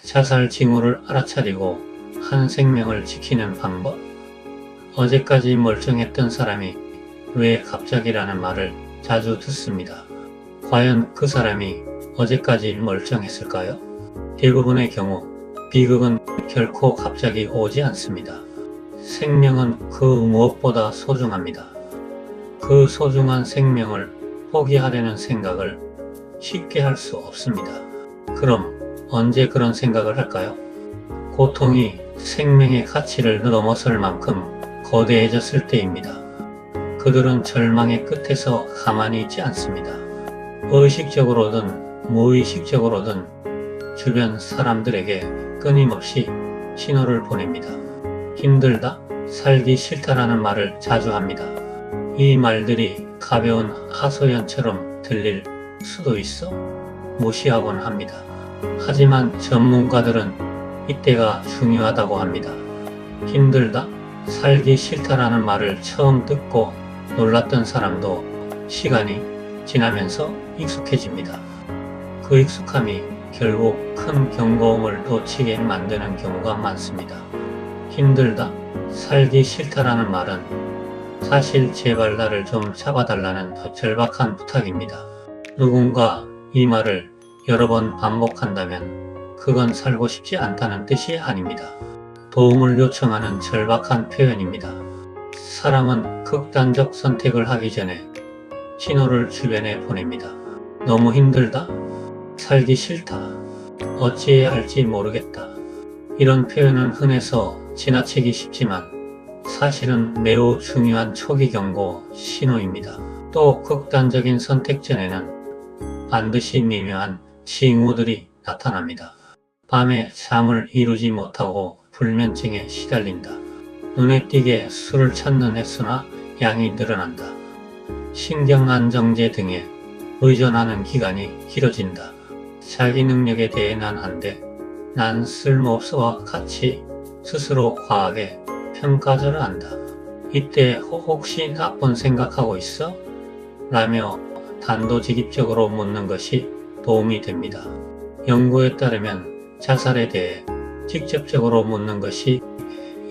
자살 징후를 알아차리고 한 생명을 지키는 방법. 어제까지 멀쩡했던 사람이 왜 갑자기라는 말을 자주 듣습니다. 과연 그 사람이 어제까지 멀쩡했을까요? 대부분의 경우 비극은 결코 갑자기 오지 않습니다. 생명은 그 무엇보다 소중합니다. 그 소중한 생명을 포기하려는 생각을 쉽게 할 수 없습니다. 그럼 언제 그런 생각을 할까요? 고통이 생명의 가치를 넘어설 만큼 거대해졌을 때입니다. 그들은 절망의 끝에서 가만히 있지 않습니다. 의식적으로든 무의식적으로든 주변 사람들에게 끊임없이 신호를 보냅니다. 힘들다, 살기 싫다라는 말을 자주 합니다. 이 말들이 가벼운 하소연처럼 들릴 수도 있어 무시하곤 합니다. 하지만 전문가들은 이때가 중요하다고 합니다. 힘들다, 살기 싫다라는 말을 처음 듣고 놀랐던 사람도 시간이 지나면서 익숙해집니다. 그 익숙함이 결국 큰 경고음을 놓치게 만드는 경우가 많습니다. 힘들다, 살기 싫다라는 말은 사실 제발 나를 좀 잡아달라는 절박한 부탁입니다. 누군가 이 말을 여러 번 반복한다면 그건 살고 싶지 않다는 뜻이 아닙니다. 도움을 요청하는 절박한 표현입니다. 사람은 극단적 선택을 하기 전에 신호를 주변에 보냅니다. 너무 힘들다, 살기 싫다, 어찌해야 할지 모르겠다. 이런 표현은 흔해서 지나치기 쉽지만 사실은 매우 중요한 초기 경고 신호입니다. 또 극단적인 선택 전에는 반드시 미묘한 징후들이 나타납니다. 밤에 잠을 이루지 못하고 불면증에 시달린다. 눈에 띄게 술을 찾는 횟수나 양이 늘어난다. 신경안정제 등에 의존하는 기간이 길어진다. 자기 능력에 대해 난 안 돼, 난 쓸모없어와 같이 스스로 과하게 평가절하 한다. 이때 혹시 나쁜 생각하고 있어? 라며 단도직입적으로 묻는 것이 도움이 됩니다. 연구에 따르면 자살에 대해 직접적으로 묻는 것이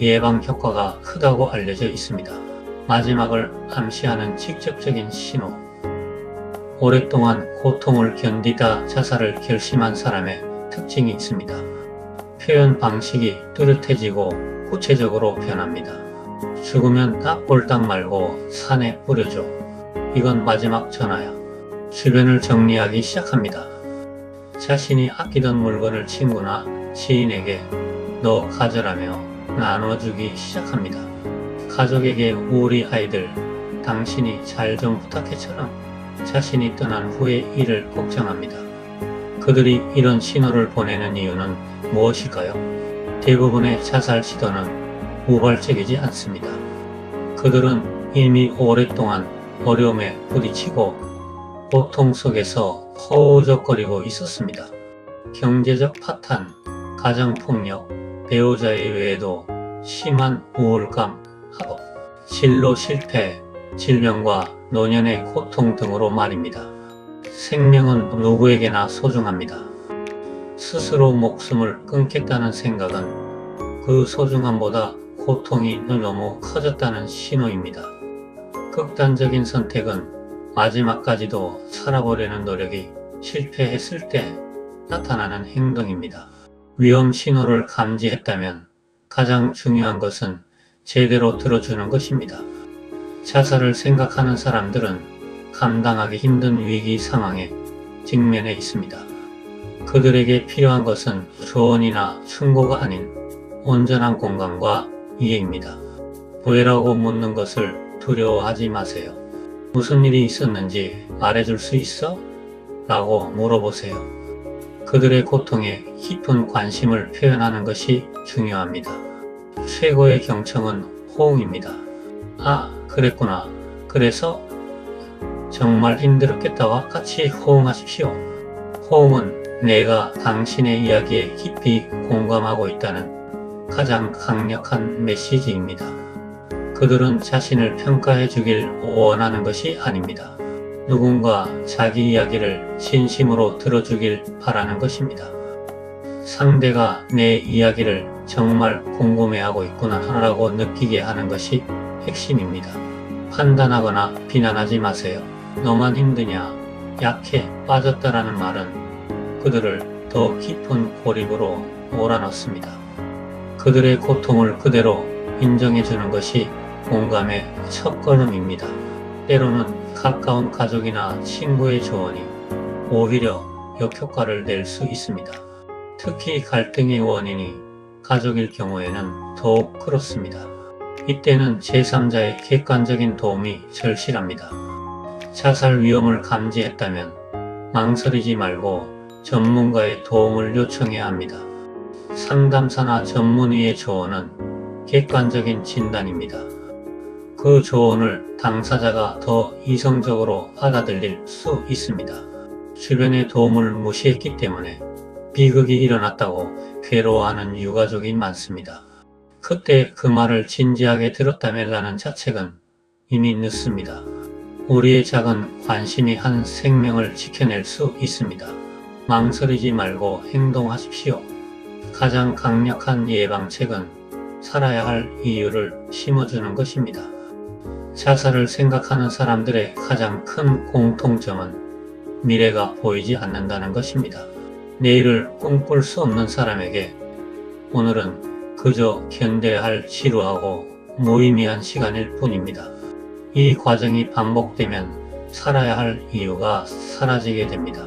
예방 효과가 크다고 알려져 있습니다. 마지막을 암시하는 직접적인 신호. 오랫동안 고통을 견디다 자살을 결심한 사람의 특징이 있습니다. 표현 방식이 뚜렷해지고 구체적으로 변합니다. 죽으면 나 꼴딱 말고 산에 뿌려줘. 이건 마지막 전화야. 주변을 정리하기 시작합니다. 자신이 아끼던 물건을 친구나 지인에게 너 가져라며 나눠주기 시작합니다. 가족에게 우리 아이들 당신이 잘 좀 부탁해처럼 자신이 떠난 후의 일을 걱정합니다. 그들이 이런 신호를 보내는 이유는 무엇일까요? 대부분의 자살 시도는 우발적이지 않습니다. 그들은 이미 오랫동안 어려움에 부딪히고 고통 속에서 허우적거리고 있었습니다. 경제적 파탄, 가정폭력, 배우자의 외에도 심한 우울감, 학업, 진로 실패, 질병과 노년의 고통 등으로 말입니다. 생명은 누구에게나 소중합니다. 스스로 목숨을 끊겠다는 생각은 그 소중함보다 고통이 너무 커졌다는 신호입니다. 극단적인 선택은 마지막까지도 살아보려는 노력이 실패했을 때 나타나는 행동입니다. 위험 신호를 감지했다면 가장 중요한 것은 제대로 들어주는 것입니다. 자살을 생각하는 사람들은 감당하기 힘든 위기 상황에 직면해 있습니다. 그들에게 필요한 것은 조언이나 충고가 아닌 온전한 공감과 이해입니다. 왜라고 묻는 것을 두려워하지 마세요. 무슨 일이 있었는지 말해줄 수 있어? 라고 물어보세요. 그들의 고통에 깊은 관심을 표현하는 것이 중요합니다. 최고의 경청은 호응입니다. 아, 그랬구나. 그래서 정말 힘들었겠다와 같이 호응하십시오. 호응은 내가 당신의 이야기에 깊이 공감하고 있다는 가장 강력한 메시지입니다. 그들은 자신을 평가해 주길 원하는 것이 아닙니다. 누군가 자기 이야기를 진심으로 들어주길 바라는 것입니다. 상대가 내 이야기를 정말 궁금해하고 있구나라고 느끼게 하는 것이 핵심입니다. 판단하거나 비난하지 마세요. 너만 힘드냐, 약해, 빠졌다라는 말은 그들을 더 깊은 고립으로 몰아넣습니다. 그들의 고통을 그대로 인정해주는 것이 공감의 첫걸음입니다. 때로는 가까운 가족이나 친구의 조언이 오히려 역효과를 낼 수 있습니다. 특히 갈등의 원인이 가족일 경우에는 더욱 그렇습니다. 이때는 제3자의 객관적인 도움이 절실합니다. 자살 위험을 감지했다면 망설이지 말고 전문가의 도움을 요청해야 합니다. 상담사나 전문의의 조언은 객관적인 진단입니다. 그 조언을 당사자가 더 이성적으로 받아들일 수 있습니다. 주변의 도움을 무시했기 때문에 비극이 일어났다고 괴로워하는 유가족이 많습니다. 그때 그 말을 진지하게 들었다면라는 자책은 이미 늦습니다. 우리의 작은 관심이 한 생명을 지켜낼 수 있습니다. 망설이지 말고 행동하십시오. 가장 강력한 예방책은 살아야 할 이유를 심어주는 것입니다. 자살을 생각하는 사람들의 가장 큰 공통점은 미래가 보이지 않는다는 것입니다. 내일을 꿈꿀 수 없는 사람에게 오늘은 그저 견뎌야 할 지루하고 무의미한 시간일 뿐입니다. 이 과정이 반복되면 살아야 할 이유가 사라지게 됩니다.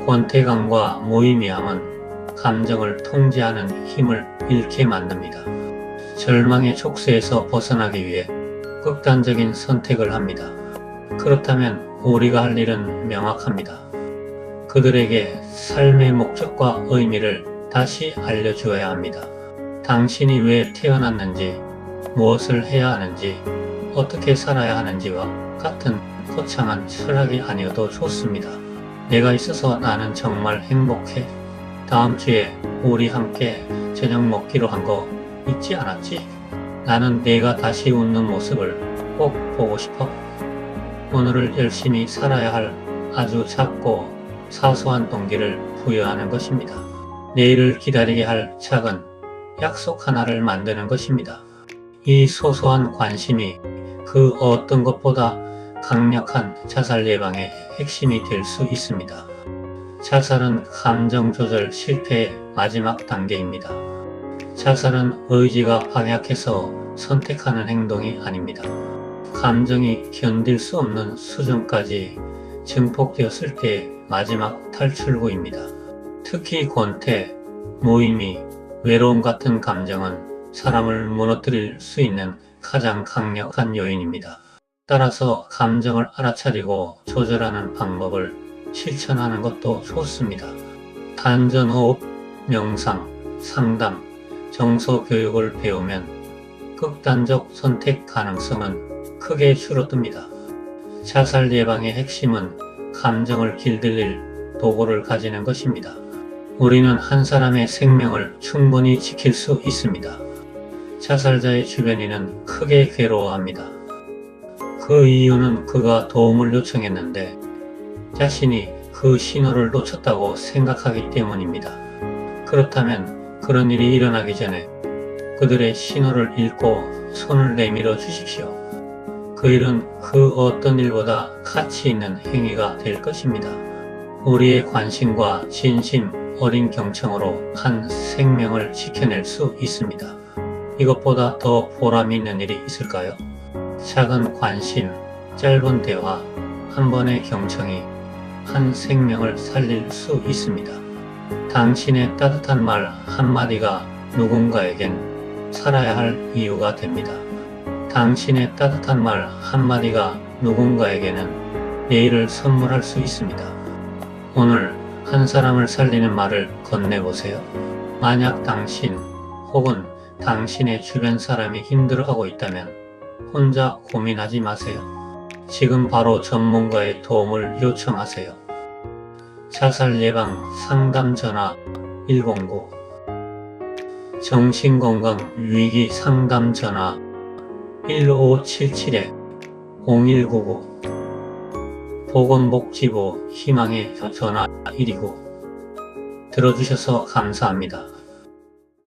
권태감과 무의미함은 감정을 통제하는 힘을 잃게 만듭니다. 절망의 촉수에서 벗어나기 위해 극단적인 선택을 합니다. 그렇다면 우리가 할 일은 명확합니다. 그들에게 삶의 목적과 의미를 다시 알려주어야 합니다. 당신이 왜 태어났는지, 무엇을 해야 하는지, 어떻게 살아야 하는지와 같은 거창한 철학이 아니어도 좋습니다. 내가 있어서 나는 정말 행복해. 다음 주에 우리 함께 저녁 먹기로 한 거 잊지 않았지? 나는 내가 다시 웃는 모습을 꼭 보고 싶어. 오늘을 열심히 살아야 할 아주 작고 사소한 동기를 부여하는 것입니다. 내일을 기다리게 할 작은 약속 하나를 만드는 것입니다. 이 소소한 관심이 그 어떤 것보다 강력한 자살 예방의 핵심이 될 수 있습니다. 자살은 감정 조절 실패의 마지막 단계입니다. 자살은 의지가 박약해서 선택하는 행동이 아닙니다. 감정이 견딜 수 없는 수준까지 증폭되었을 때의 마지막 탈출구입니다. 특히 권태, 무의미, 외로움 같은 감정은 사람을 무너뜨릴 수 있는 가장 강력한 요인입니다. 따라서 감정을 알아차리고 조절하는 방법을 실천하는 것도 좋습니다. 단전호흡, 명상, 상담, 정서 교육을 배우면 극단적 선택 가능성은 크게 줄어듭니다. 자살 예방의 핵심은 감정을 길들일 도구를 가지는 것입니다. 우리는 한 사람의 생명을 충분히 지킬 수 있습니다. 자살자의 주변인은 크게 괴로워합니다. 그 이유는 그가 도움을 요청했는데 자신이 그 신호를 놓쳤다고 생각하기 때문입니다. 그렇다면 그런 일이 일어나기 전에 그들의 신호를 읽고 손을 내밀어 주십시오. 그 일은 그 어떤 일보다 가치 있는 행위가 될 것입니다. 우리의 관심과 진심 어린 경청으로 한 생명을 지켜낼 수 있습니다. 이것보다 더 보람 있는 일이 있을까요? 작은 관심, 짧은 대화, 한 번의 경청이 한 생명을 살릴 수 있습니다. 당신의 따뜻한 말 한마디가 누군가에겐 살아야 할 이유가 됩니다. 당신의 따뜻한 말 한마디가 누군가에게는 내일을 선물할 수 있습니다. 오늘 한 사람을 살리는 말을 건네보세요. 만약 당신 혹은 당신의 주변 사람이 힘들어하고 있다면 혼자 고민하지 마세요. 지금 바로 전문가의 도움을 요청하세요. 자살 예방 상담 전화 109, 정신건강 위기 상담 전화 1577-0199, 보건복지부 희망의 전화 129, 들어주셔서 감사합니다.